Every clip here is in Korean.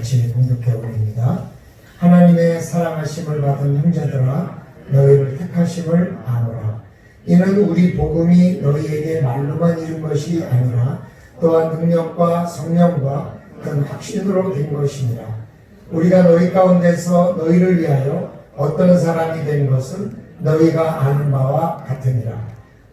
같이 공독해 올립니다. 하나님의 사랑하심을 받은 형제들아 너희를 택하심을 아노라. 이는 우리 복음이 너희에게 말로만 이룬 것이 아니라 또한 능력과 성령과 큰 확신으로 된 것이니라. 우리가 너희 가운데서 너희를 위하여 어떤 사람이 된 것은 너희가 아는 바와 같으니라.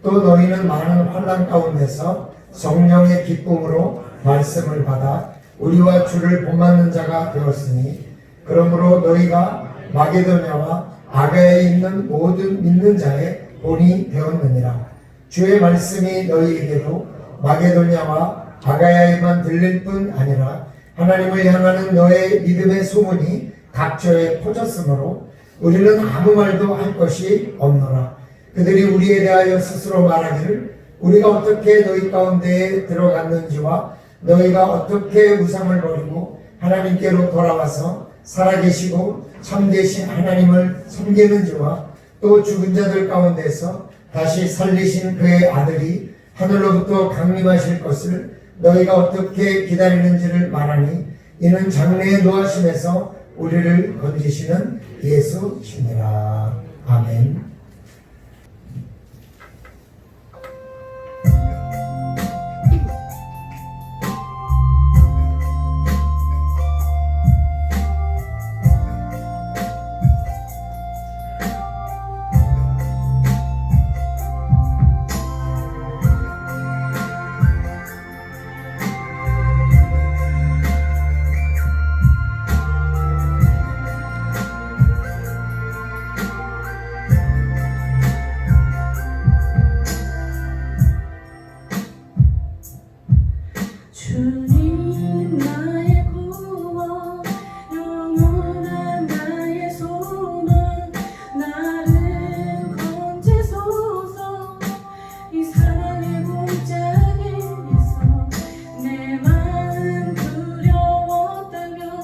또 너희는 많은 환난 가운데서 성령의 기쁨으로 말씀을 받아 우리와 주를 본받는 자가 되었으니 그러므로 너희가 마게도냐와 아가야에 있는 모든 믿는 자의 본이 되었느니라. 주의 말씀이 너희에게도 마게도냐와 아가야에만 들릴 뿐 아니라 하나님을 향하는 너의 믿음의 소문이 각처에 퍼졌으므로 우리는 아무 말도 할 것이 없노라. 그들이 우리에 대하여 스스로 말하기를 우리가 어떻게 너희 가운데에 들어갔는지와 너희가 어떻게 우상을 버리고 하나님께로 돌아와서 살아계시고 참되신 하나님을 섬기는지와 또 죽은 자들 가운데서 다시 살리신 그의 아들이 하늘로부터 강림하실 것을 너희가 어떻게 기다리는지를 말하니 이는 장래의 노하심에서 우리를 건지시는 예수시니라. 아멘. 주님 나의 구원 영원한 나의 소망 나를 건지소서. 이 사랑의 골짜기에서 내 마음 두려웠다면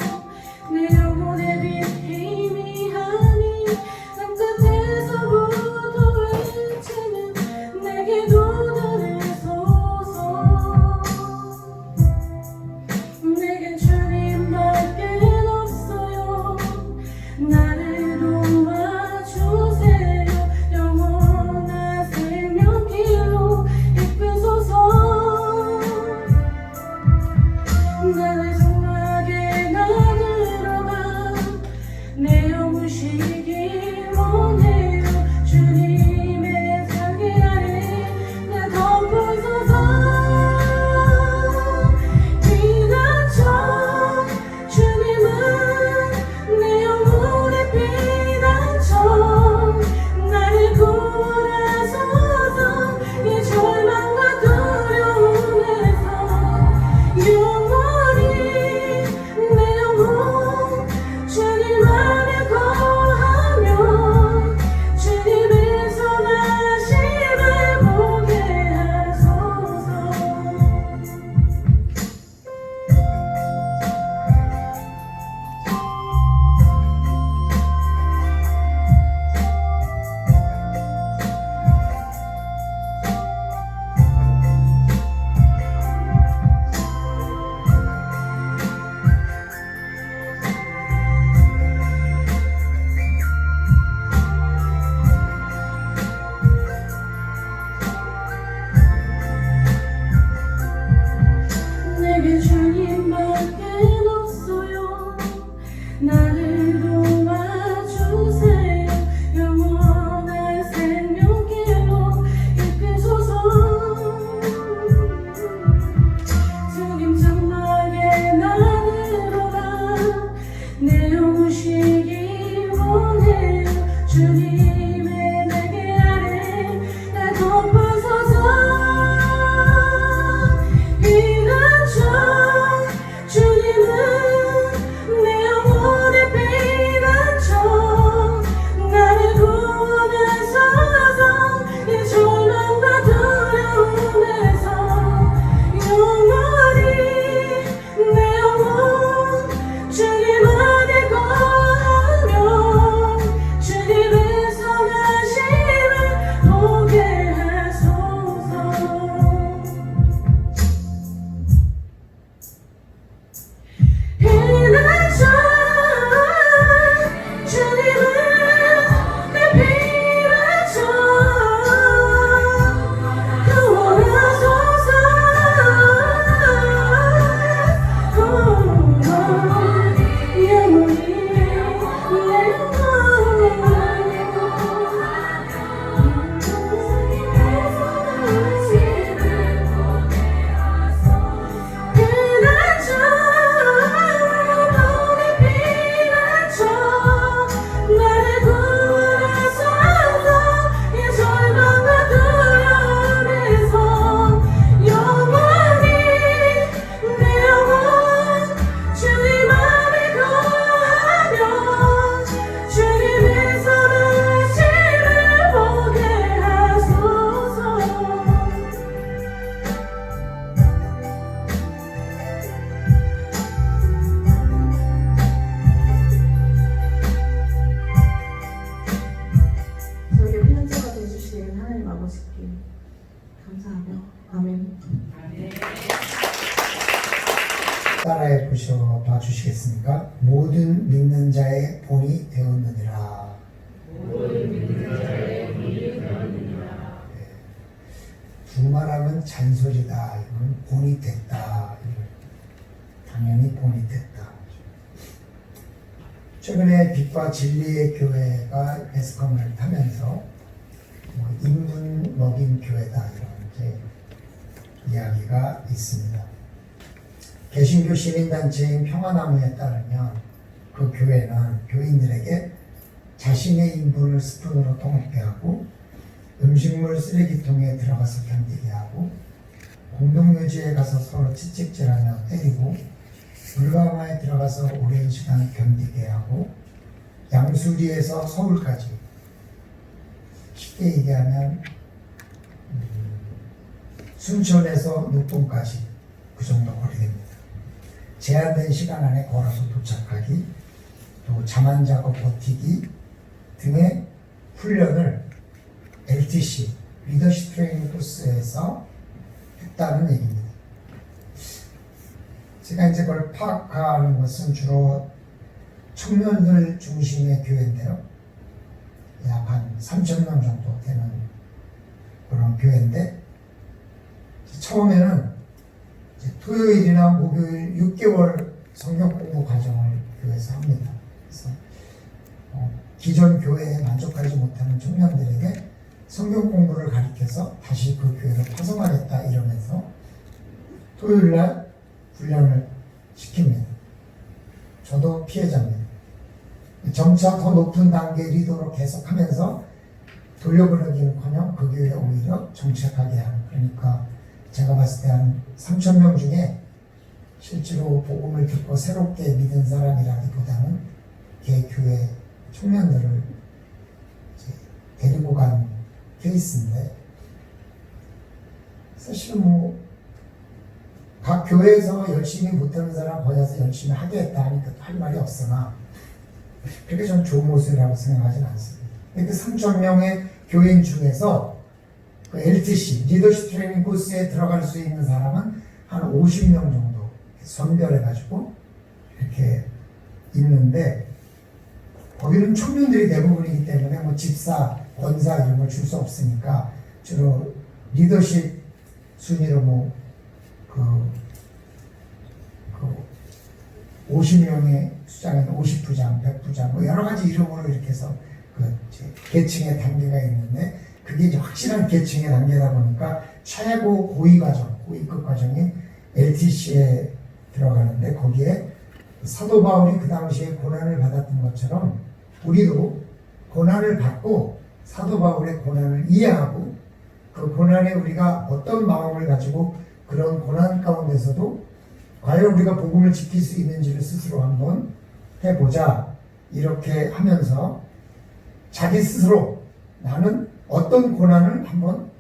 내 영혼의 빛 희미하니 난 끝에서부터 외치는 내게 도달해소서. 내겐 주님밖에 없어요. 나를 도와주세요. 영원한 생명길로 이끄소서. 나를 성하게 나들어가 내 영혼 쉬기 원해요. 주님의 향기 아래 나 덮으소서. 내게 주님밖에 없어요. 나를 도와주세요. 영원한 생명길로 이끄소서. 주님 장막에 나들어가 내 영혼 쉬기 원해요. 주님의 날개 아래 날 덮으소서. 따라해 보셔 봐 주시겠습니까? 모든 믿는 자의 본이 되었느니라. 두말하면 잔소리다. 이건 본이 됐다. 당연히 본이 됐다. 최근에 빛과 진리의 교회가 베스컴을 타면서 인분 먹인 교회다 이런 이제 이야기가 있습니다. 개신교 시민단체인 평화나무에 따르면 그 교회는 교인들에게 자신의 인분을 스푼으로 떠먹게 하고 음식물 쓰레기통에 들어가서 견디게 하고 공동묘지에 가서 서로 채찍질하며 때리고 물강화에 들어가서 오랜 시간 견디게 하고 양수리에서 서울까지 쉽게 얘기하면 순천에서 육동까지 그 정도 거리됩니다. 제한된 시간 안에 걸어서 도착하기, 또 잠안 자고 버티기 등의 훈련을 LTC, 리더십 트레이닝 코스에서 했다는 얘기입니다. 제가 이제 그걸 파악하는 것은 주로 청년들 중심의 교회인데요. 약 한 3,000명 정도 되는 그런 교회인데, 처음에는 토요일이나 목요일 6개월 성경 공부 과정을 교회에서 합니다. 그래서 기존 교회에 만족하지 못하는 청년들에게 성경 공부를 가르쳐서 다시 그 교회로 파송하겠다 이러면서 토요일날 훈련을 시킵니다. 저도 피해자입니다. 점차 더 높은 단계 리더로 계속하면서 돌려보내기는커녕 그 교회에 오히려 정착하게 하는, 그러니까 제가 봤을 때 한 3,000명 중에 실제로 복음을 듣고 새롭게 믿은 사람이라기보다는 개 교회 청년들을 데리고 간 케이스인데, 사실은 각 교회에서 열심히 못하는 사람 거기서 열심히 하겠다 하니까 할 말이 없으나 그렇게 좀 좋은 모습이라고 생각하지는 않습니다. 그 3,000명의 교인 중에서 그 LTC, 리더십 트레이닝 코스에 들어갈 수 있는 사람은 한 50명 정도 선별해가지고 이렇게 있는데, 거기는 청년들이 대부분이기 때문에 집사, 권사 이런 걸 줄 수 없으니까 주로 리더십 순위로 50명의 수장에는 50부장, 100부장 여러 가지 이름으로 이렇게 해서 계층의 단계가 있는데, 그게 이제 확실한 계층의 단계다 보니까 최고 고위 과정, 고위급 과정인 LTC에 들어가는데, 거기에 사도 바울이 그 당시에 고난을 받았던 것처럼 우리도 고난을 받고 사도 바울의 고난을 이해하고 그 고난에 우리가 어떤 마음을 가지고 그런 고난 가운데서도 과연 우리가 복음을 지킬 수 있는지를 스스로 한번 해보자, 이렇게 하면서 자기 스스로 나는 어떤 고난을 한번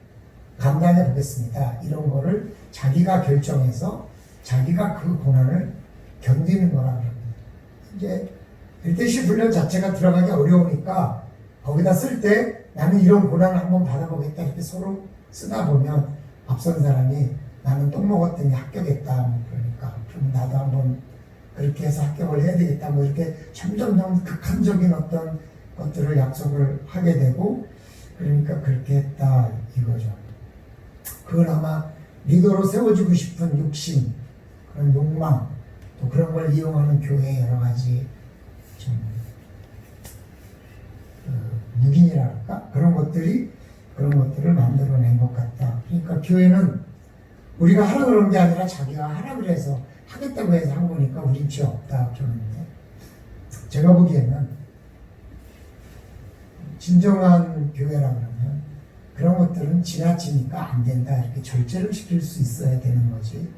감당해 보겠습니다, 이런 거를 자기가 결정해서 자기가 그 고난을 견디는 거라고 합니다. 이제 LTC 훈련 자체가 들어가기 어려우니까 거기다 쓸 때 나는 이런 고난을 한번 받아보겠다 이렇게 서로 쓰다 보면 앞선 사람이 나는 똥 먹었더니 합격했다, 그러니까 그럼 나도 한번 그렇게 해서 합격을 해야 되겠다, 이렇게 점점 극한적인 어떤 것들을 약속을 하게 되고, 그러니까 그렇게 했다 이거죠. 그건 아마 리더로 세워지고 싶은 욕심, 그런 욕망, 또 그런 걸 이용하는 교회의 여러 가지 좀 묵인이랄까, 그런 것들을 만들어낸 것 같다. 그러니까 교회는 우리가 하라 그런 게 아니라 자기가 하라 그래서 하겠다고 해서 한 거니까 우린 죄 없다 그러는데, 제가 보기에는 진정한 교회라 그러면 그런 것들은 지나치니까 안 된다 이렇게 절제를 시킬 수 있어야 되는 거지,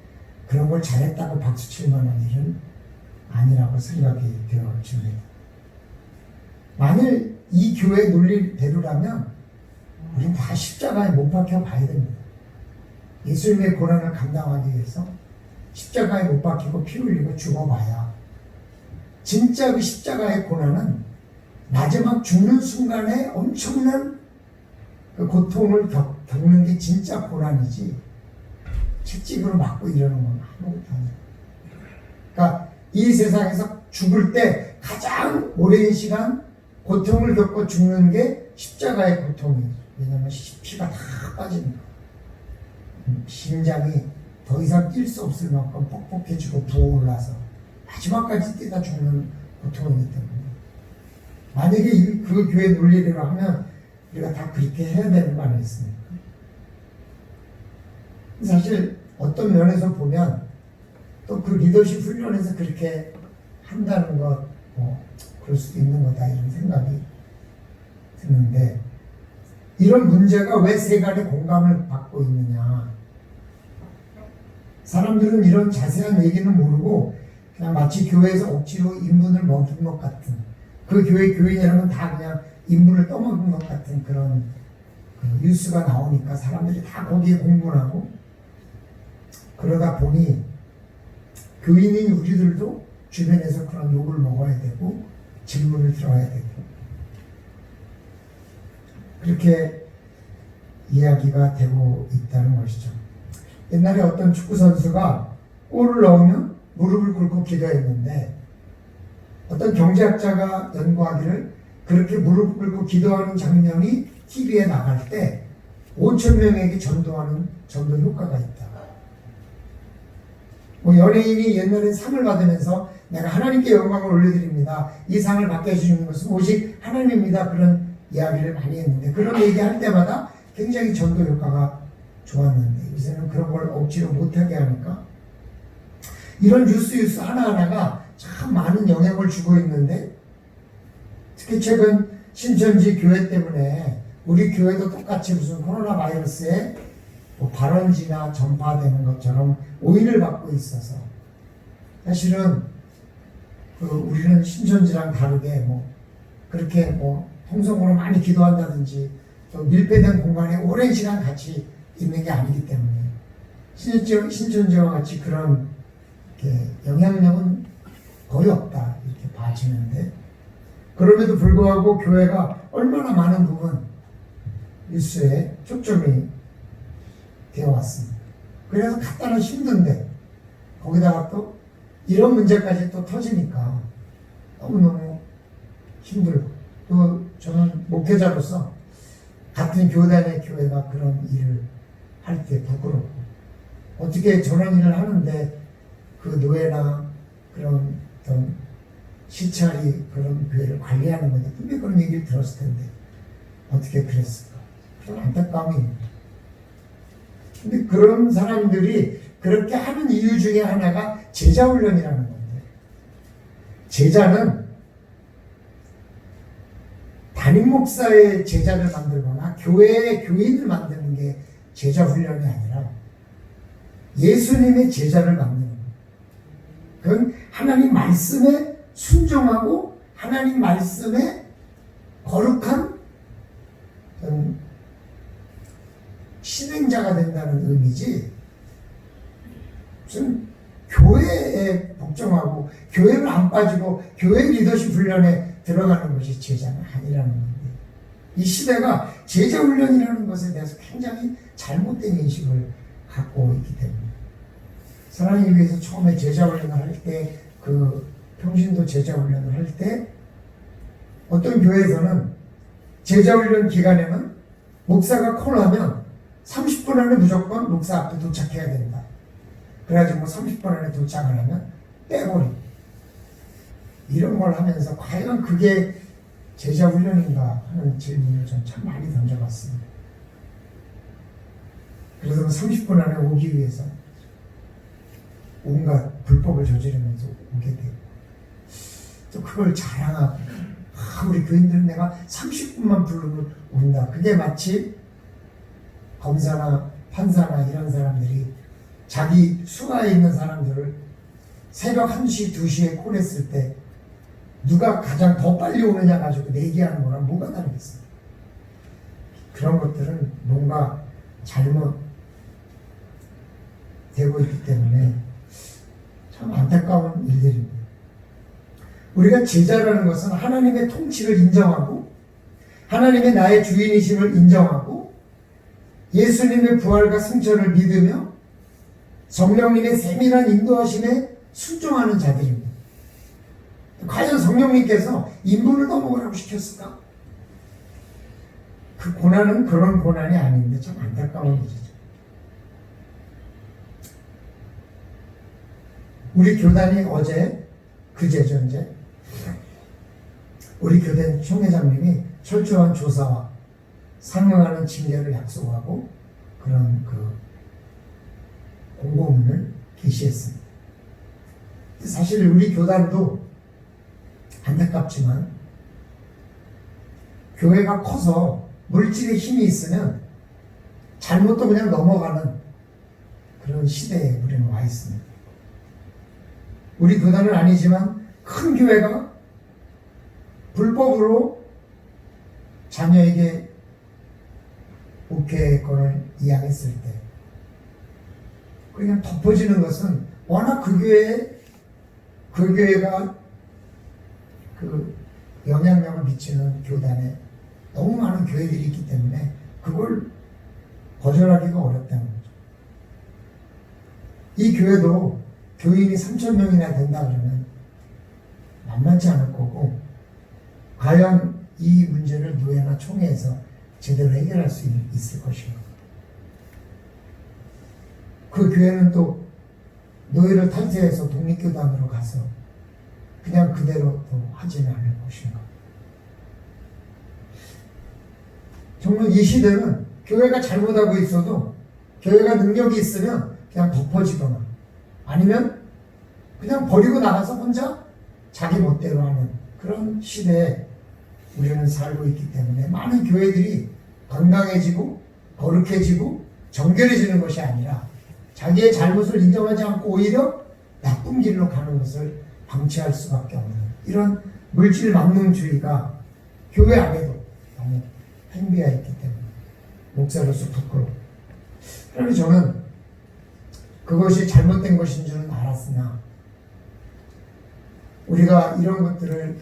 그런 걸 잘했다고 박수칠 만한 일은 아니라고 생각이 되어집니다. 만일 이 교회 논리대로라면 우린 다 십자가에 못 박혀 봐야 됩니다. 예수님의 고난을 감당하기 위해서 십자가에 못 박히고 피 흘리고 죽어봐야, 진짜 그 십자가의 고난은 마지막 죽는 순간에 엄청난 그 고통을 겪는 게 진짜 고난이지, 채찍으로 맞고 이러는 건 아무것도 아니에요. 이 세상에서 죽을 때 가장 오랜 시간 고통을 겪고 죽는 게 십자가의 고통이에요. 왜냐하면 피가 다 빠집니다. 심장이 더 이상 뛸 수 없을 만큼 뻑뻑해지고 부어올라서 마지막까지 뛰다 죽는 고통이기 때문에, 만약에 그 교회 논리대로 하면 우리가 다 그렇게 해야 되는 거 아니겠습니까? 사실 어떤 면에서 보면 또 그 리더십 훈련에서 그렇게 한다는 것, 그럴 수도 있는 거다, 이런 생각이 드는데, 이런 문제가 왜 세간의 공감을 받고 있느냐. 사람들은 이런 자세한 얘기는 모르고 그냥 마치 교회에서 억지로 인분을 먹인 것 같은, 그 교회 교인이라면 다 그냥 인분을 떠먹은 것 같은 그런 뉴스가 나오니까 사람들이 다 거기에 공분하고, 그러다 보니 교인인 우리들도 주변에서 그런 욕을 먹어야 되고 질문을 들어야 되고, 그렇게 이야기가 되고 있다는 것이죠. 옛날에 어떤 축구 선수가 골을 넣으면 무릎을 꿇고 기도했는데, 어떤 경제학자가 연구하기를 그렇게 무릎 꿇고 기도하는 장면이 TV에 나갈 때 5,000명에게 전도하는 전도 효과가 있다. 연예인이 옛날에 상을 받으면서 내가 하나님께 영광을 올려드립니다, 이 상을 받게 해주시는 것은 오직 하나님입니다, 그런 이야기를 많이 했는데, 그런 얘기할 때마다 굉장히 전도 효과가 좋았는데, 요새는 그런 걸 억지로 못하게 하니까 이런 뉴스 하나하나가 참 많은 영향을 주고 있는데, 특히 최근 신천지 교회 때문에 우리 교회도 똑같이 무슨 코로나 바이러스에 발원지나 전파되는 것처럼 오인을 받고 있어서, 사실은 우리는 신천지랑 다르게 그렇게 통성으로 많이 기도한다든지 또 밀폐된 공간에 오랜 시간 같이 있는 게 아니기 때문에 신천지와 같이 그런 영향력은 거의 없다, 이렇게 봐지는데, 그럼에도 불구하고 교회가 얼마나 많은 부분 뉴스에 초점이 되어 왔습니다. 그래서 갖다는 힘든데 거기다가 또 이런 문제까지 또 터지니까 너무너무 힘들고, 또 저는 목회자로서 같은 교단의 교회가 그런 일을 할 때 부끄럽고, 어떻게 저런 일을 하는데 그 노예나 그런 어떤 시찰이 그런 교회를 관리하는 거냐, 분명히 그런 얘기를 들었을 텐데 어떻게 그랬을까, 그런 안타까움이 있습니다. 근데 그런 사람들이 그렇게 하는 이유 중에 하나가 제자훈련이라는 건데, 제자는 담임 목사의 제자를 만들거나 교회의 교인을 만드는 게 제자훈련이 아니라 예수님의 제자를 만드는 거예요. 그건 하나님 말씀에 순종하고 하나님 말씀에 거룩한 신행자가 된다는 의미지, 무슨 교회에 복종하고 교회를 안 빠지고 교회 리더십 훈련에 들어가는 것이 제자는 아니라는 건데, 이 시대가 제자 훈련이라는 것에 대해서 굉장히 잘못된 인식을 갖고 있기 때문에, 사랑의 교회에서 처음에 제자 훈련을 할 때, 그 평신도 제자 훈련을 할 때 어떤 교회에서는 제자 훈련 기간에는 목사가 콜하면 30분 안에 무조건 목사 앞에 도착해야 된다. 그래가지고 30분 안에 도착을 하면 빼버리고, 이런 걸 하면서 과연 그게 제자 훈련인가 하는 질문을 전 참 많이 던져봤습니다. 그래서 30분 안에 오기 위해서 온갖 불법을 저지르면서 오게 되고, 또 그걸 자랑하고, 우리 교인들은 내가 30분만 부르면 온다. 그게 마치 검사나 판사나 이런 사람들이 자기 수하에 있는 사람들을 새벽 1시, 2시에 콜했을 때 누가 가장 더 빨리 오느냐 가지고 내기하는 거랑 뭐가 다르겠어요. 그런 것들은 뭔가 잘못 되고 있기 때문에 참 안타까운 일들입니다. 우리가 제자라는 것은 하나님의 통치를 인정하고 하나님의 나의 주인이심을 인정하고 예수님의 부활과 승천을 믿으며 성령님의 세밀한 인도하심에 순종하는 자들입니다. 과연 성령님께서 인분을 더 먹으라고 시켰을까? 그 고난은 그런 고난이 아닌데 참 안타까운 일이죠. 우리 교단이 어제, 그제죠 이제, 우리 교단 총회장님이 철저한 조사와 상응하는 징계를 약속하고 그런 그 공고문을 게시했습니다. 사실 우리 교단도 안타깝지만 교회가 커서 물질의 힘이 있으면 잘못도 그냥 넘어가는 그런 시대에 우리는 와 있습니다. 우리 교단은 아니지만 큰 교회가 불법으로 자녀에게 목회권을 이양했을 때 그냥 덮어지는 것은 워낙 그 교회가 그 영향력을 미치는 교단에 너무 많은 교회들이 있기 때문에 그걸 거절하기가 어렵다는 거죠. 이 교회도 교인이 3,000명이나 된다 그러면 만만치 않을 거고, 과연 이 문제를 노회나 총회에서 제대로 해결할 수 있을 것인가. 그 교회는 또 노예를 탈퇴해서 독립교단으로 가서 그냥 그대로 또 하지는 않을 것인가. 정말 이 시대는 교회가 잘못하고 있어도 교회가 능력이 있으면 그냥 덮어지거나 아니면 그냥 버리고 나가서 혼자 자기 멋대로 하는 그런 시대에 우리는 살고 있기 때문에 많은 교회들이 건강해지고 거룩해지고 정결해지는 것이 아니라 자기의 잘못을 인정하지 않고 오히려 나쁜 길로 가는 것을 방치할 수밖에 없는 이런 물질 망명주의가 교회 안에도 너무 행비해 있기 때문에 목사로서 부끄럽고, 그래서 저는 그것이 잘못된 것인 줄은 알았으나 우리가 이런 것들을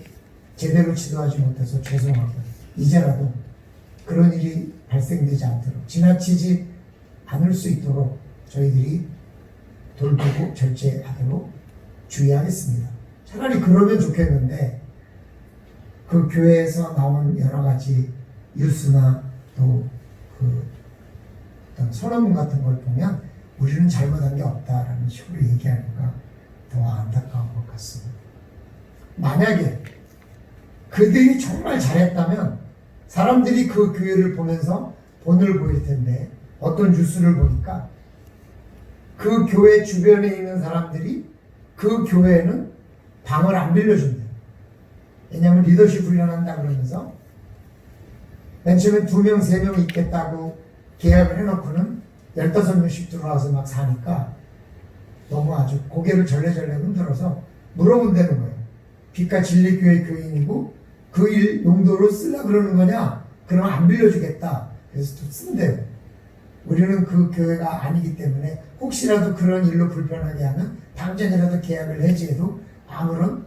제대로 지도하지 못해서 죄송하고 이제라도 그런 일이 발생되지 않도록 지나치지 않을 수 있도록 저희들이 돌보고 절제하도록 주의하겠습니다. 차라리 그러면 좋겠는데 그 교회에서 나온 여러 가지 뉴스나 또 그 어떤 선언문 같은 걸 보면 우리는 잘못한 게 없다라는 식으로 얘기하니까 더 안타까운 것 같습니다. 만약에 그들이 정말 잘했다면 사람들이 그 교회를 보면서 본을 보일 텐데 어떤 뉴스를 보니까 그 교회 주변에 있는 사람들이 그 교회에는 방을 안 빌려준대요. 왜냐하면 리더십 훈련한다 그러면서 맨 처음에 2명, 3명 있겠다고 계약을 해놓고는 15명씩 들어와서 막 사니까 너무 아주 고개를 절레절레 흔들어서 물어본다는 거예요. 빛과 진리교회 교인이고 그 일 용도로 쓰려고 그러는 거냐? 그러면 안 빌려주겠다. 그래서 또 쓴대요. 우리는 그 교회가 아니기 때문에 혹시라도 그런 일로 불편하게 하면 당장이라도 계약을 해지해도 아무런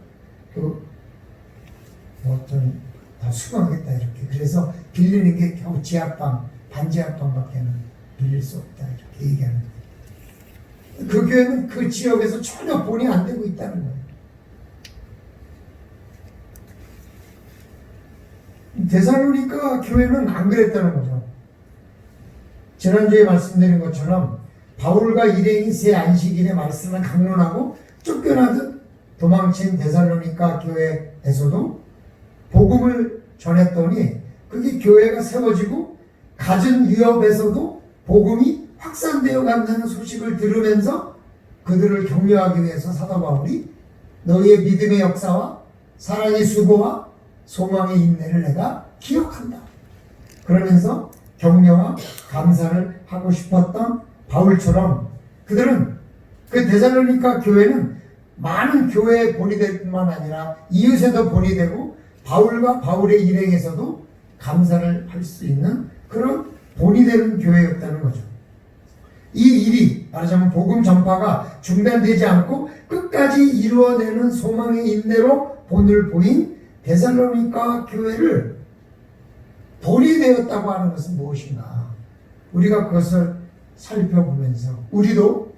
어떤 다 수긍하겠다 이렇게. 그래서 빌리는 게 겨우 지하방, 반지하방밖에는 빌릴 수 없다 이렇게 얘기하는 거예요. 그 교회는 그 지역에서 전혀 본이 안 되고 있다는 거예요. 데살로니가 교회는 안 그랬다는 거죠. 지난주에 말씀드린 것처럼 바울과 일행이 새 안식일에 말씀을 강론하고 쫓겨나듯 도망친 데살로니가 교회에서도 복음을 전했더니 그게 교회가 세워지고 갖은 위협에서도 복음이 확산되어 간다는 소식을 들으면서 그들을 격려하기 위해서 사도 바울이 너희의 믿음의 역사와 사랑의 수고와 소망의 인내를 내가 기억한다. 그러면서 격려와 감사를 하고 싶었던 바울처럼 그들은 그 데살로니가 교회는 많은 교회에 본이 될 뿐만 아니라 이웃에도 본이 되고 바울과 바울의 일행에서도 감사를 할 수 있는 그런 본이 되는 교회였다는 거죠. 이 일이 말하자면 복음 전파가 중단되지 않고 끝까지 이루어내는 소망의 인내로 본을 보인 데살로니가 교회를 본이 되었다고 하는 것은 무엇인가? 우리가 그것을 살펴보면서 우리도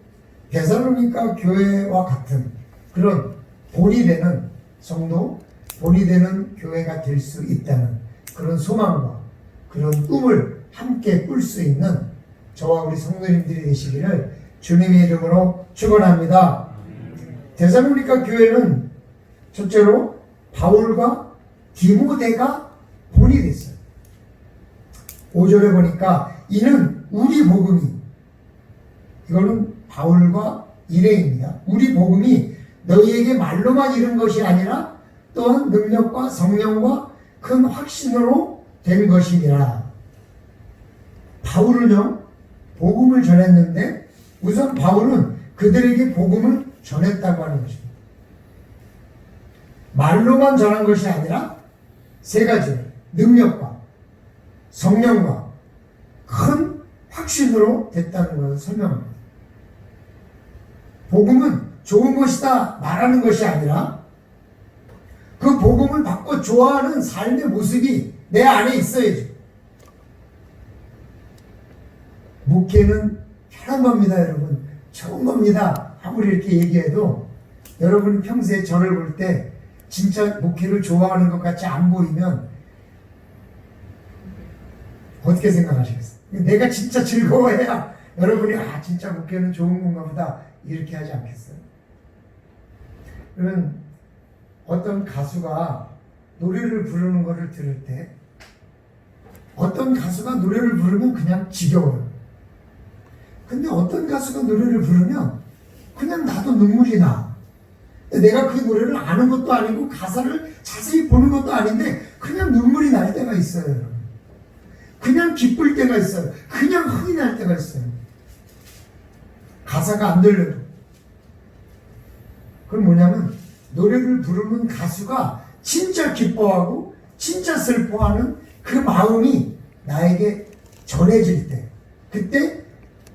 데살로니가 교회와 같은 그런 본이 되는 성도, 본이 되는 교회가 될 수 있다는 그런 소망과 그런 꿈을 함께 꿀 수 있는 저와 우리 성도님들이 되시기를 주님의 이름으로 축원합니다. 데살로니가 교회는 첫째로 바울과 디모데가 본이 됐어요. 5절에 보니까 이는 우리 복음이, 이거는 바울과 일행입니다. 우리 복음이 너희에게 말로만 이른 것이 아니라 또한 능력과 성령과 큰 확신으로 된 것이니라. 바울은요, 복음을 전했는데 우선 바울은 그들에게 복음을 전했다고 하는 것입니다. 말로만 전한 것이 아니라 세 가지, 능력과 성령과 큰 확신으로 됐다는 것을 설명합니다. 복음은 좋은 것이다 말하는 것이 아니라 그 복음을 받고 좋아하는 삶의 모습이 내 안에 있어야죠. 목회는 편한 겁니다, 여러분. 좋은 겁니다. 아무리 이렇게 얘기해도 여러분이 평소에 저를 볼 때 진짜 목회를 좋아하는 것 같이 안 보이면 어떻게 생각하시겠어요? 내가 진짜 즐거워해야 여러분이 아 진짜 목회는 좋은 건가 보다 이렇게 하지 않겠어요? 그러면 어떤 가수가 노래를 부르는 것을 들을 때 어떤 가수가 노래를 부르면 그냥 지겨워요. 근데 어떤 가수가 노래를 부르면 그냥 나도 눈물이 나. 내가 그 노래를 아는 것도 아니고 가사를 자세히 보는 것도 아닌데 그냥 눈물이 날 때가 있어요, 여러분. 그냥 기쁠 때가 있어요. 그냥 흥이 날 때가 있어요. 가사가 안 들려도. 그건 뭐냐면 노래를 부르는 가수가 진짜 기뻐하고 진짜 슬퍼하는 그 마음이 나에게 전해질 때, 그때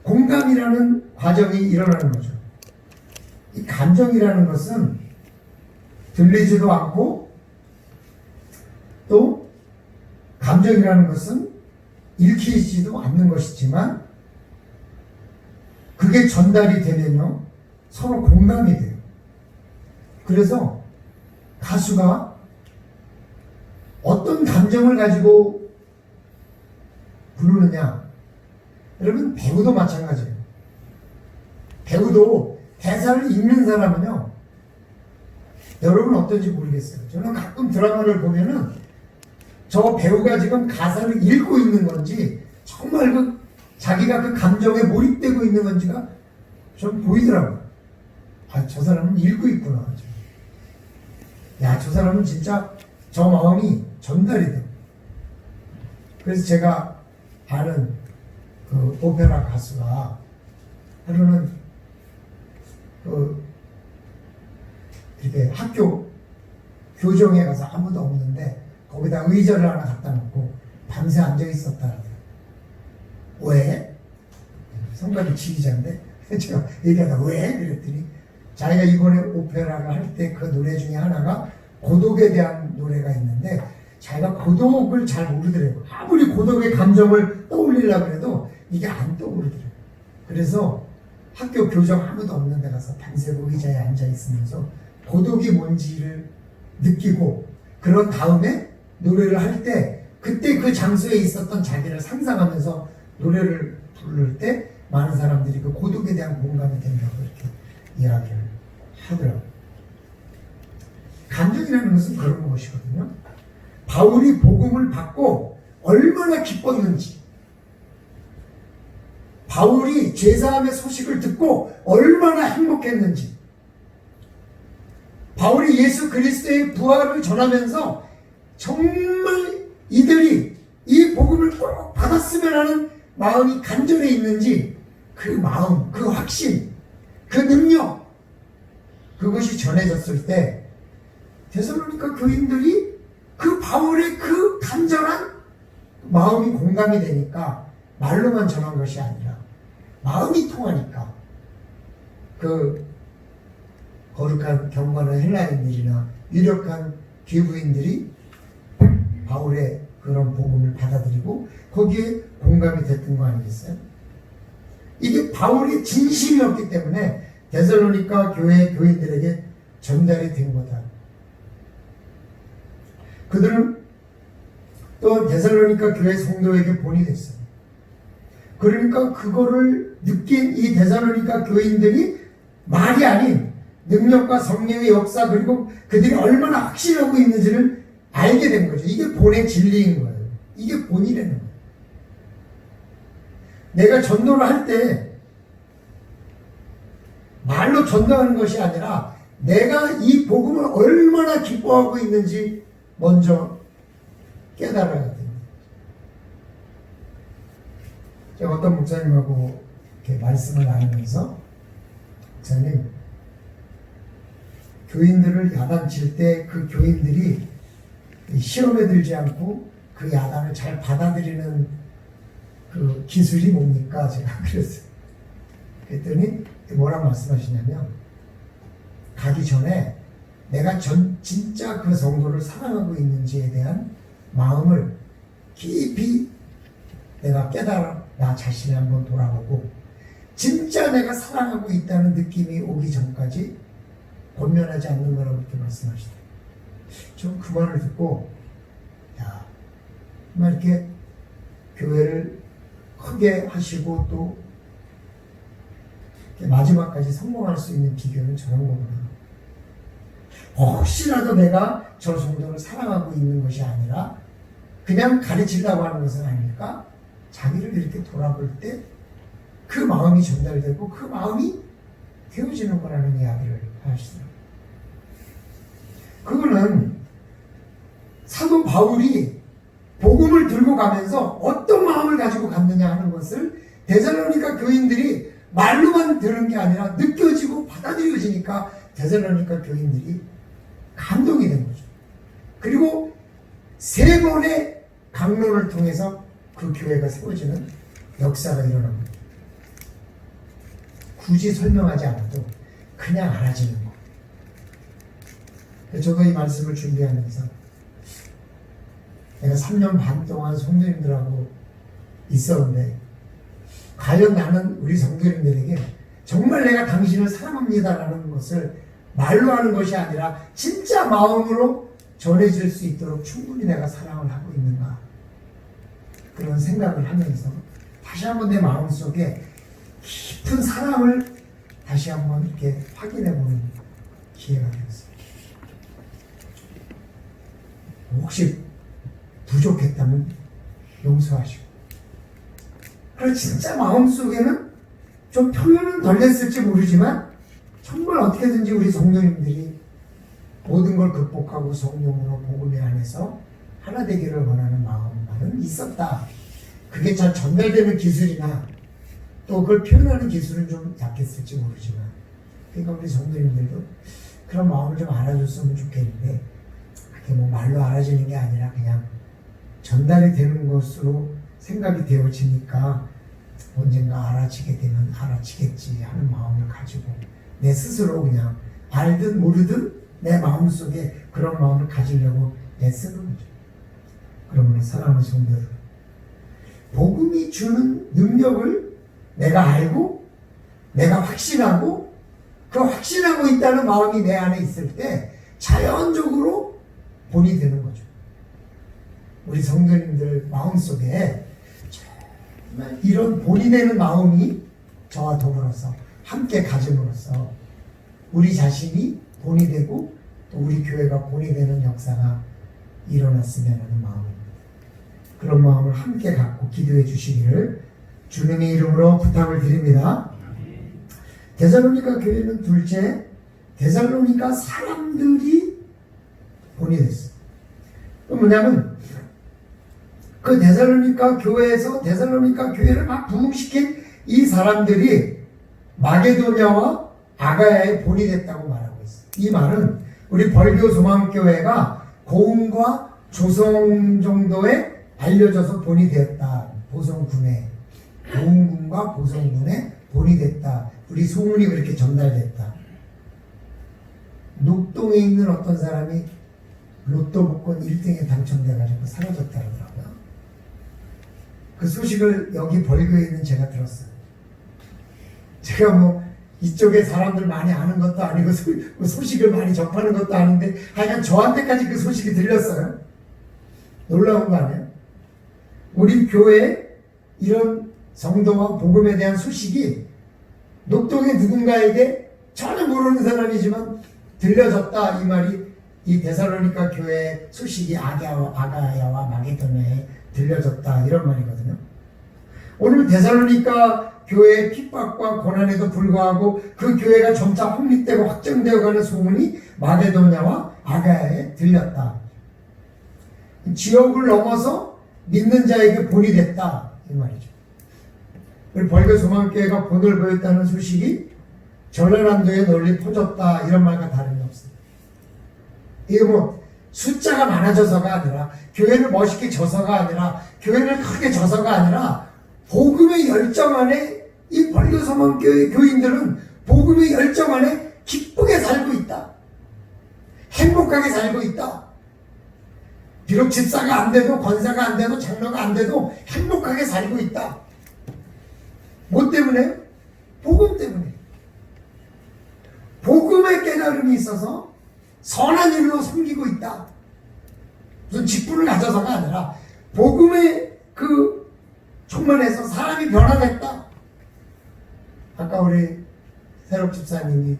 공감이라는 과정이 일어나는 거죠. 이 감정이라는 것은 들리지도 않고 또 감정이라는 것은 읽히지도 않는 것이지만 그게 전달이 되면요 서로 공감이 돼요. 그래서 가수가 어떤 감정을 가지고 부르느냐, 여러분 배우도 마찬가지예요. 배우도 대사를 읽는 사람은요, 여러분 어떤지 모르겠어요. 저는 가끔 드라마를 보면은 저 배우가 지금 가사를 읽고 있는 건지 정말 그 자기가 그 감정에 몰입되고 있는 건지가 좀 보이더라고요. 아, 저 사람은 읽고 있구나. 야, 저 사람은 진짜 저 마음이 전달이 돼요. 그래서 제가 아는 그 오페라 가수가 하루는 이렇게 학교 교정에 가서 아무도 없는데 거기다 의자를 하나 갖다 놓고 밤새 앉아 있었다 하더라고요. 왜? 성가대 지휘자인데 제가 얘기하다 왜? 그랬더니 자기가 이번에 오페라를 할 때 그 노래 중에 하나가 고독에 대한 노래가 있는데 자기가 고독을 잘 모르더라고요. 아무리 고독의 감정을 떠올리려고 해도 이게 안 떠오르더라고요. 그래서 학교 교정 아무도 없는 데 가서 밤새고 의자에 앉아 있으면서 고독이 뭔지를 느끼고 그런 다음에 노래를 할 때 그때 그 장소에 있었던 자기를 상상하면서 노래를 부를 때 많은 사람들이 그 고독에 대한 공감이 된다고 이렇게 이야기를 하더라고요. 감정이라는 것은 그런 것이거든요. 바울이 복음을 받고 얼마나 기뻤는지, 바울이 죄사함의 소식을 듣고 얼마나 행복했는지, 바울이 예수 그리스도의 부활을 전하면서 정말 이들이 이 복음을 꼭 받았으면 하는 마음이 간절해 있는지 그 마음, 그 확신, 그 능력, 그것이 전해졌을 때 데살로니가 교인들이 그 바울의 그 간절한 마음이 공감이 되니까 말로만 전한 것이 아니라 마음이 통하니까 그 거룩한 경건한 헬라인들이나 유력한 귀부인들이 바울의 그런 복음을 받아들이고 거기에 공감이 됐던 거 아니겠어요? 이게 바울의 진심이었기 때문에 데살로니가 교회 교인들에게 전달이 된 거다. 그들은 또 데살로니가 교회 성도에게 본이 됐어요. 그러니까 그거를 느낀 이 데살로니가 교인들이 말이 아닌 능력과 성령의 역사, 그리고 그들이 얼마나 확신하고 있는지를 알게 된 거죠. 이게 본의 진리인 거예요. 이게 본이라는 거예요. 내가 전도를 할 때 말로 전도하는 것이 아니라 내가 이 복음을 얼마나 기뻐하고 있는지 먼저 깨달아야 됩니다. 제가 어떤 목사님하고 이렇게 말씀을 나누면서, 목사님, 교인들을 야단칠 때 그 교인들이 시험에 들지 않고 그 야단을 잘 받아들이는 그 기술이 뭡니까? 제가 그랬어요. 그랬더니 뭐라고 말씀하시냐면, 가기 전에 내가 진짜 그 성도를 사랑하고 있는지에 대한 마음을 깊이 내가 깨달아 나 자신을 한번 돌아보고 진짜 내가 사랑하고 있다는 느낌이 오기 전까지 권면하지 않는 거라고 이렇게 말씀하시더라고요. 전 그 말을 듣고, 야, 정말 이렇게 교회를 크게 하시고 또 마지막까지 성공할 수 있는 비결은 저런 거구나. 혹시라도 내가 저 성도를 사랑하고 있는 것이 아니라 그냥 가르치려고 하는 것은 아닐까? 자기를 이렇게 돌아볼 때 그 마음이 전달되고 그 마음이 되어지는 거라는 이야기를 하시더라고요. 그거는 사도 바울이 복음을 들고 가면서 어떤 마음을 가지고 갔느냐 하는 것을 데살로니가 교인들이 말로만 들은 게 아니라 느껴지고 받아들여지니까 데살로니가 교인들이 감동이 된 거죠. 그리고 3번의 강론을 통해서 그 교회가 세워지는 역사가 일어납니다. 굳이 설명하지 않아도 그냥 알아지는 거. 저도 이 말씀을 준비하면서 내가 3년 반 동안 성도님들하고 있었는데, 과연 나는 우리 성도님들에게 정말 내가 당신을 사랑합니다라는 것을 말로 하는 것이 아니라 진짜 마음으로 전해질 수 있도록 충분히 내가 사랑을 하고 있는가, 그런 생각을 하면서 다시 한번 내 마음속에 깊은 사랑을 다시 한번 이렇게 확인해보는 기회가 되었어요. 혹시 부족했다면 용서하시고, 그리고 진짜 마음속에는 좀 표현은 덜 됐을지 모르지만 정말 어떻게든지 우리 성도님들이 모든 걸 극복하고 성령으로 복음에 안에서 하나 되기를 원하는 마음만은 있었다. 그게 잘 전달되는 기술이나 또 그걸 표현하는 기술은 좀 약했을지 모르지만, 그러니까 우리 성도님들도 그런 마음을 좀 알아줬으면 좋겠는데, 그게 뭐 말로 알아지는 게 아니라 그냥 전달이 되는 것으로 생각이 되어지니까 언젠가 알아지게 되면 알아지겠지 하는 마음을 가지고 내 스스로 그냥 알든 모르든 내 마음속에 그런 마음을 가지려고 애쓰는 거죠. 그러므로 사랑하는 성도들, 복음이 주는 능력을 내가 알고 내가 확신하고 그 확신하고 있다는 마음이 내 안에 있을 때 자연적으로 본이 되는 거죠. 우리 성도님들 마음속에 정말 이런 본이 되는 마음이 저와 더불어서 함께 가짐으로써 우리 자신이 본이 되고 또 우리 교회가 본이 되는 역사가 일어났으면 하는 마음입니다. 그런 마음을 함께 갖고 기도해 주시기를 주님의 이름으로 부탁을 드립니다. 데살로니가 교회는 둘째, 데살로니가 사람들이 본이 됐어요. 또 뭐냐면 그 데살로니가 교회에서 데살로니가 교회를 막 부흥시킨 이 사람들이 마게도냐와 아가야의 본이 됐다고 말하고 있어요. 이 말은 우리 벌교 소망교회가 고흥과 조성 정도에 알려져서 본이 되었다. 보성군에, 고흥군과 보성군에 본이 됐다. 우리 소문이 그렇게 전달됐다. 녹동에 있는 어떤 사람이 로또 복권 1등에 당첨돼가지고 사라졌다 그러더라고요. 그 소식을 여기 벌교에 있는 제가 들었어요. 제가 뭐 이쪽에 사람들 많이 아는 것도 아니고 소식을 많이 접하는 것도 아닌데 하여간 저한테까지 그 소식이 들렸어요. 놀라운 거 아니에요? 우리 교회 이런 성도와 복음에 대한 소식이 녹동의 누군가에게 전혀 모르는 사람이지만 들려졌다, 이 말이 이 데살로니가 교회 소식이 아가야와 마게도냐에 들려졌다, 이런 말이거든요. 오늘 데살로니가 교회의 핍박과 고난에도 불구하고 그 교회가 점차 확립되고 확정되어가는 소문이 마게도냐와 아가야에 들렸다. 지역을 넘어서 믿는 자에게 본이 됐다, 이 말이죠. 우리 벌교 소망교회가 본을 보였다는 소식이 전라남도에 널리 퍼졌다, 이런 말과 다름이 없습니다. 이게 뭐 숫자가 많아져서가 아니라, 교회를 멋있게 져서가 아니라, 교회를 크게 져서가 아니라, 복음의 열정 안에 이 벌교 소망교회 교인들은 복음의 열정 안에 기쁘게 살고 있다, 행복하게 살고 있다. 비록 집사가 안 돼도, 권사가 안 돼도, 장로가 안 돼도 행복하게 살고 있다. 뭐 때문에? 복음 때문에. 복음의 깨달음이 있어서 선한 일로 섬기고 있다. 무슨 직분을 가져서가 아니라 복음의 그 충만해서 사람이 변화됐다. 아까 우리 새롭 집사님이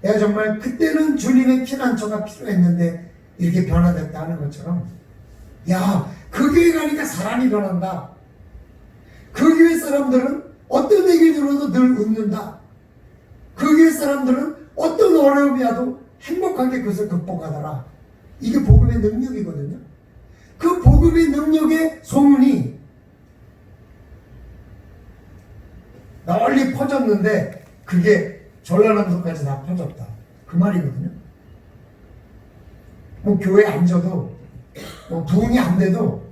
내가 정말 그때는 주님의 피난처가 필요했는데 이렇게 변화됐다 하는 것처럼, 야, 그 교회 가니까 사람이 변한다. 그 교회 사람들은 어떤 얘기를 들어도 늘 웃는다. 그 교회 사람들은 어떤 어려움이 와도 행복하게 그것을 극복하더라. 이게 복음의 능력이거든요. 그 복음의 능력의 소문이 널리 퍼졌는데 그게 전라남도까지 다 퍼졌다, 그 말이거든요. 뭐 교회 안 져도, 뭐 부흥이 안 돼도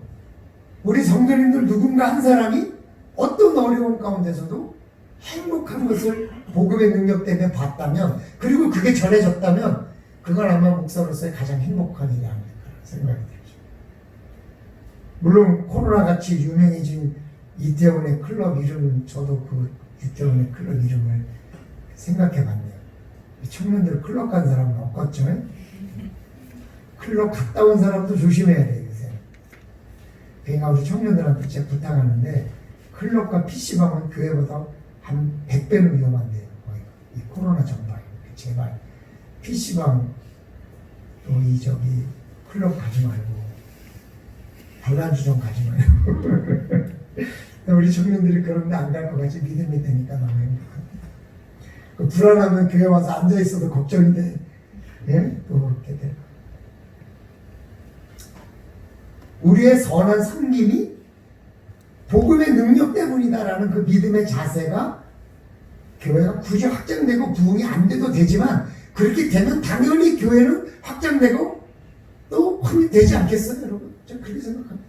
우리 성도님들 누군가 한 사람이 어떤 어려움 가운데서도 행복한 것을 복음의 능력 때문에 봤다면, 그리고 그게 전해졌다면, 그건 아마 목사로서의 가장 행복한 일이 아닐까 생각이 들죠. 물론 코로나같이 유명해진 이태원의 클럽 이름, 저도 그 이태원의 클럽 이름을 생각해봤네요. 청년들 클럽 간 사람은 없겠죠? 클럽 갔다 온 사람도 조심해야 돼요, 요새. 그러니까 우리 청년들한테 제가 부탁하는데, 클럽과 PC방은 교회보다 한 100배는 위험한데요, 거의. 이 코로나 전반에. 제발 PC방 또 이 저기 클럽 가지 말고, 단란주점 가지 말고. 우리 청년들이 그런데 안 갈 것 같이 믿음이 되니까 너무 행복합니다. 그 불안하면 교회 와서 앉아 있어도 걱정인데, 예? 또 그렇게 돼요. 우리의 선한 섬김이 복음의 능력 때문이다라는 그 믿음의 자세가 교회가 굳이 확장되고 부흥이 안 돼도 되지만, 그렇게 되면 당연히 교회는 확장되고 또 확립되지 않겠어요, 여러분? 저는 그렇게 생각합니다.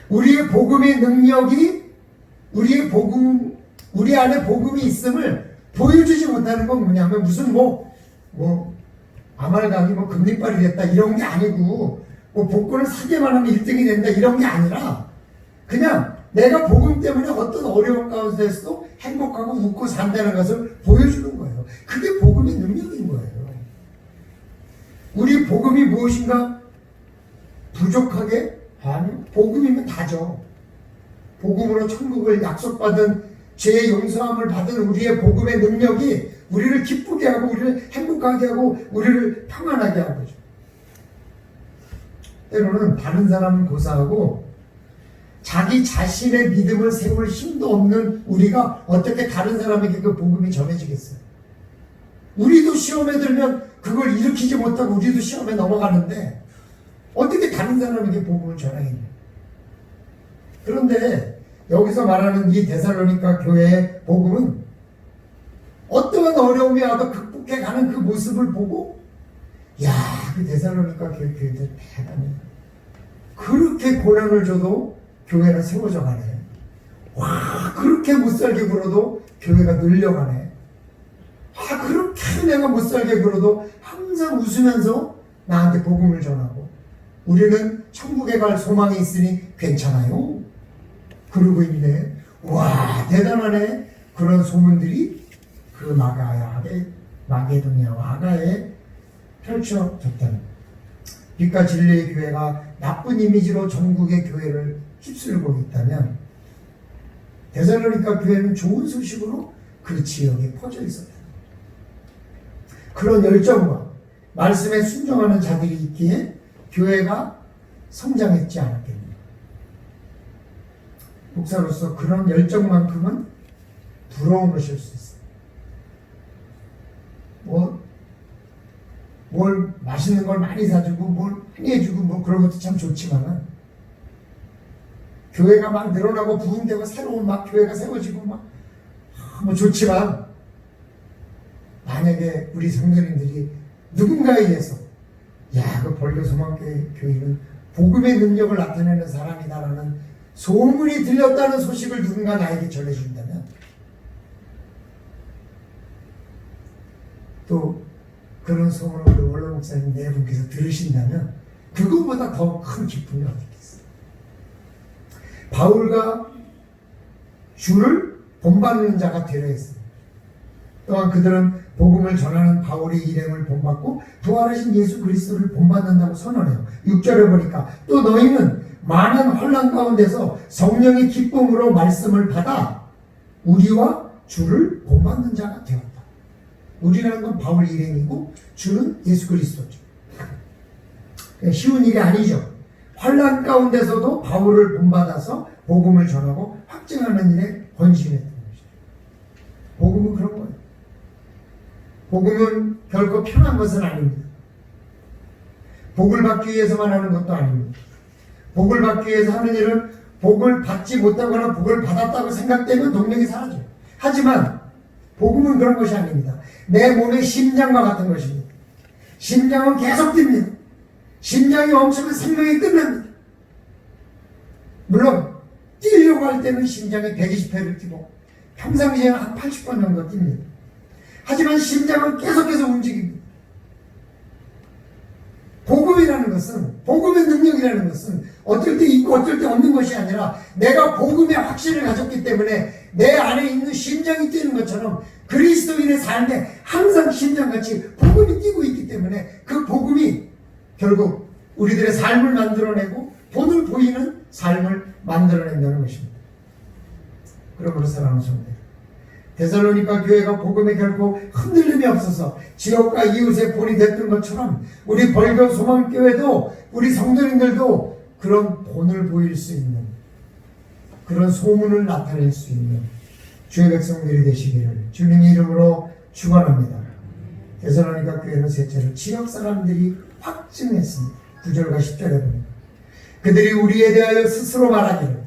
우리의 복음의 능력이, 우리 안에 복음이 있음을 보여주지 못하는 건 뭐냐면, 무슨 아말감이 금리빨이 됐다 이런 게 아니고, 복권을 사기만 하면 1등이 된다 이런 게 아니라, 그냥 내가 복음 때문에 어떤 어려운 가운데서도 행복하고 웃고 산다는 것을 보여주는 거예요. 그게 복음의 능력인 거예요. 우리 복음이 무엇인가 부족하게? 아니요. 복음이면 다죠. 복음으로 천국을 약속받은, 죄의 용서함을 받은 우리의 복음의 능력이 우리를 기쁘게 하고, 우리를 행복하게 하고, 우리를 평안하게 하고죠. 때로는 다른 사람을 고사하고 자기 자신의 믿음을 세울 힘도 없는 우리가 어떻게 다른 사람에게 그 복음이 전해지겠어요? 우리도 시험에 들면 그걸 일으키지 못하고 우리도 시험에 넘어가는데 어떻게 다른 사람에게 복음을 전하겠냐? 그런데 여기서 말하는 이 데살로니가 교회의 복음은 어떠한 어려움이 와도 극복해 가는 그 모습을 보고, 야, 그 데살로니가 교회들 대단해. 그렇게 고난을 줘도 교회가 세워져 가네. 와, 그렇게 못살게 굴어도 교회가 늘려가네. 아, 그렇게 내가 못살게 굴어도 항상 웃으면서 나한테 복음을 전하고, 우리는 천국에 갈 소망이 있으니 괜찮아요. 그러고 있네. 와, 대단하네. 그런 소문들이 그 마게도냐와 아가에 펼쳐졌다는. 빛과 진리의 교회가 나쁜 이미지로 전국의 교회를 휩쓸고 있다면 데살로니가 교회는 좋은 소식으로 그 지역에 퍼져 있었다. 그런 열정과 말씀에 순종하는 자들이 있기에 교회가 성장했지 않았겠는가. 목사로서 그런 열정만큼은 부러운 것일 수 있어요. 뭘 맛있는 걸 많이 사주고 뭘 많이 해주고 뭐 그런 것도 참 좋지만은 교회가 막 늘어나고 부흥되고 새로운 막 교회가 세워지고 막 뭐 좋지만 만약에 우리 성도님들이 누군가에 의해서 그 벌교 소망교회 교회는 복음의 능력을 나타내는 사람이다라는 소문이 들렸다는 소식을 누군가 나에게 전해준다면 또 그런 소문을 우리 원로 목사님 네 분께서 들으신다면 그것보다 더 큰 기쁨이 어디겠어요. 바울과 주를 본받는 자가 되려 했습니다. 또한 그들은 복음을 전하는 바울의 일행을 본받고 부활하신 예수 그리스도를 본받는다고 선언해요. 6절에 보니까 또 너희는 많은 혼란 가운데서 성령의 기쁨으로 말씀을 받아 우리와 주를 본받는 자가 되었다. 우리라는 건 바울 일행이고 주는 예수 그리스도죠. 쉬운 일이 아니죠. 환난 가운데서도 바울을 본받아서 복음을 전하고 확증하는 일에 헌신했던 것이죠. 복음은 그런 거예요. 복음은 결코 편한 것은 아닙니다. 복을 받기 위해서만 하는 것도 아닙니다. 복을 받기 위해서 하는 일은 복을 받지 못하거나 복을 받았다고 생각되면 동력이 사라져요. 하지만 복음은 그런 것이 아닙니다. 내 몸의 심장과 같은 것입니다. 심장은 계속 뜁니다. 심장이 멈추면 생명이 끝납니다. 물론 뛰려고 할 때는 심장이 120회를 뛰고 평상시에는 한 80번 정도 뜁니다. 하지만 심장은 계속해서 움직입니다. 복음이라는 것은, 복음의 능력이라는 것은 어떨 때 있고 어떨 때 없는 것이 아니라 내가 복음의 확신을 가졌기 때문에 내 안에 있는 심장이 뛰는 것처럼 그리스도인의 삶에 항상 심장같이 복음이 뛰고 있기 때문에 그 복음이 결국 우리들의 삶을 만들어내고 본을 보이는 삶을 만들어낸다는 것입니다. 그러므로 사랑하는 성도, 데살로니가 교회가 복음에 결코 흔들림이 없어서 지역과 이웃의 본이 됐던 것처럼 우리 벌교 소망교회도 우리 성도님들도 그런 본을 보일 수 있는, 그런 소문을 나타낼 수 있는 주의 백성들이 되시기를 주님의 이름으로 축원합니다. 데살로니가 교회는 셋째로 지역 사람들이 확증했습니다. 9절과 10절에 보니까 그들이 우리에 대하여 스스로 말하기를,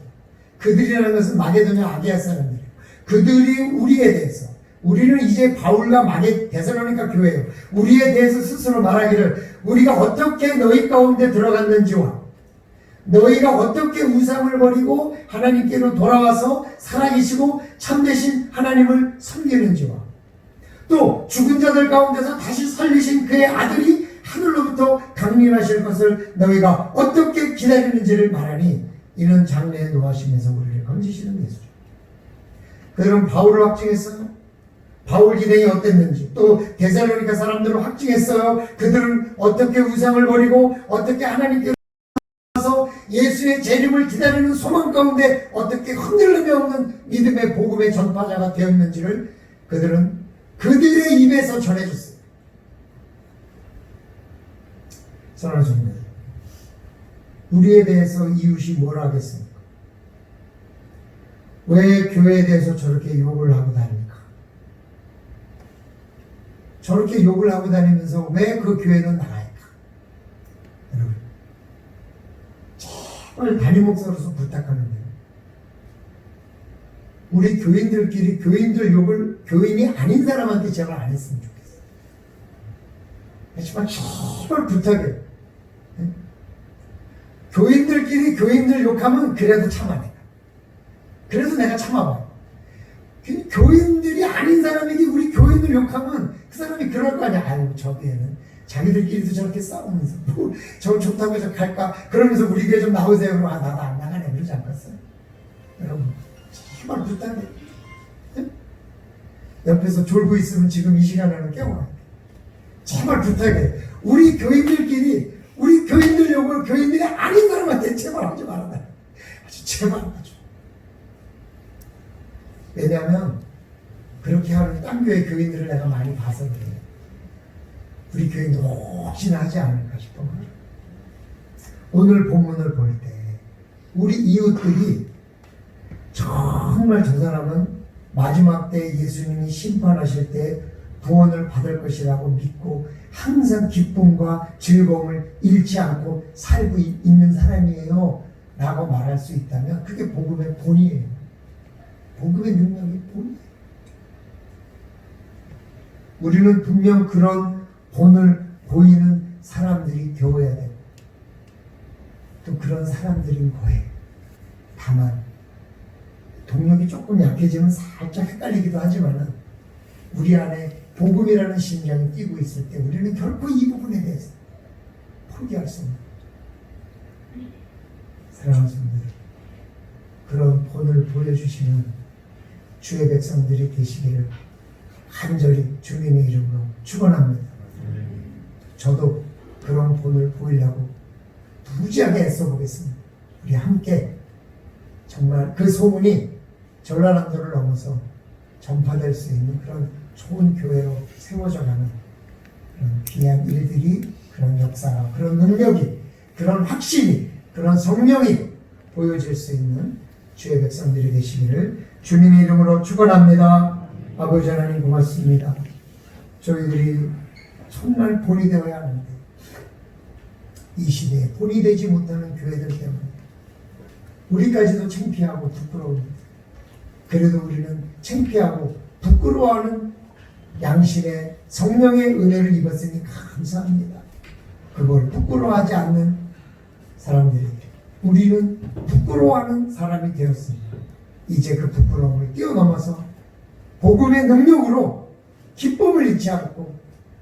그들이라는 것은 마게도냐 아기야 사람들이에요. 그들이 우리에 대해서, 우리는 이제 바울과 데살로니가 교회예요. 우리에 대해서 스스로 말하기를 우리가 어떻게 너희 가운데 들어갔는지와 너희가 어떻게 우상을 버리고 하나님께로 돌아와서 살아계시고 참되신 하나님을 섬기는지와 또 죽은 자들 가운데서 다시 살리신 그의 아들이 하늘로부터 강림하실 것을 너희가 어떻게 기다리는지를 말하니 이는 장래에 노하시면서 우리를 건지시는 예수죠. 그들은 바울을 확증했어요. 바울 기능이 어땠는지, 또 데살로니가 사람들을 확증했어요. 그들은 어떻게 우상을 버리고 어떻게 하나님께 와서 예수의 재림을 기다리는 소망 가운데 어떻게 흔들림이 없는 믿음의 복음의 전파자가 되었는지를 그들은 그들의 입에서 전해줬어요. 사랑하는 성도, 우리에 대해서 이웃이 뭘 하겠습니까? 왜 교회에 대해서 저렇게 욕을 하고 다닙니까? 저렇게 욕을 하고 다니면서 왜 그 교회는 나갈까? 여러분, 제발 담임 목사로서 부탁하는데요. 우리 교인들끼리 교인들 욕을 교인이 아닌 사람한테 제발 안 했으면 좋겠어요. 제발 부탁해요. 교인들끼리 교인들 욕하면 그래도 참아내. 그래서 내가 참아봐요. 교인들이 아닌 사람에게 우리 교인을 욕하면 그 사람이 그럴 거 아니야. 아유, 저 교회는 자기들끼리도 저렇게 싸우면서 저 좋다고 저 갈까? 그러면서 우리 교회 좀 나오세요. 그러면 나도 안 나가네. 그러지 않겠어요? 여러분, 정말 부탁해. 옆에서 졸고 있으면 지금 이 시간에는 깨워요. 정말 부탁해. 우리 교인들끼리 우리 교인 이름으로 교인들이 아닌 사람한테 제발 하지 말아라. 아주 제발 하죠. 왜냐하면 그렇게 하는 딴 교회 교인들을 내가 많이 봐서 그래요. 우리 교인도 혹시나 하지 않을까 싶어. 오늘 본문을 볼 때 우리 이웃들이 정말 저 사람은 마지막 때 예수님이 심판하실 때 구원을 받을 것이라고 믿고 항상 기쁨과 즐거움을 잃지 않고 살고 있는 사람이에요 라고 말할 수 있다면 그게 복음의 본이에요. 복음의 능력이 본이에요. 우리는 분명 그런 본을 보이는 사람들이 되어야 돼요. 또 그런 사람들인 거예요. 다만 동력이 조금 약해지면 살짝 헷갈리기도 하지만 우리 안에 복음이라는 심장이 뛰고 있을 때 우리는 결코 이 부분에 대해서 포기할 수 없는 사랑하는 성도들, 그런 본을 보여주시는 주의 백성들이 되시기를 간절히 주님의 이름으로 축원합니다. 저도 그런 본을 보이려고 무지하게 애써보겠습니다. 우리 함께 정말 그 소문이 전라남도를 넘어서 전파될 수 있는 그런 좋은 교회로 세워져가는 그런 귀한 일들이, 그런 역사가, 그런 능력이, 그런 확신이, 그런 성령이 보여질 수 있는 주의 백성들이 되시기를 주님의 이름으로 축원합니다. 아버지 하나님 고맙습니다. 저희들이 정말 본이 되어야 하는데 이 시대에 본이 되지 못하는 교회들 때문에 우리까지도 창피하고 부끄러웁니다. 그래도 우리는 창피하고 부끄러워하는 양심의 성령의 은혜를 입었으니 감사합니다. 그걸 부끄러워하지 않는 사람들에게 우리는 부끄러워하는 사람이 되었습니다. 이제 그 부끄러움을 뛰어넘어서 복음의 능력으로 기쁨을 잃지 않고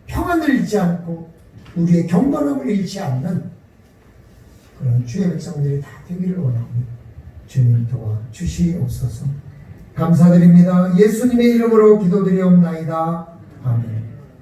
평안을 잃지 않고 우리의 경건함을 잃지 않는 그런 주의 백성들이 다 되기를 원합니다. 주님 도와 주시옵소서. 감사드립니다. 예수님의 이름으로 기도드리옵나이다. 아멘.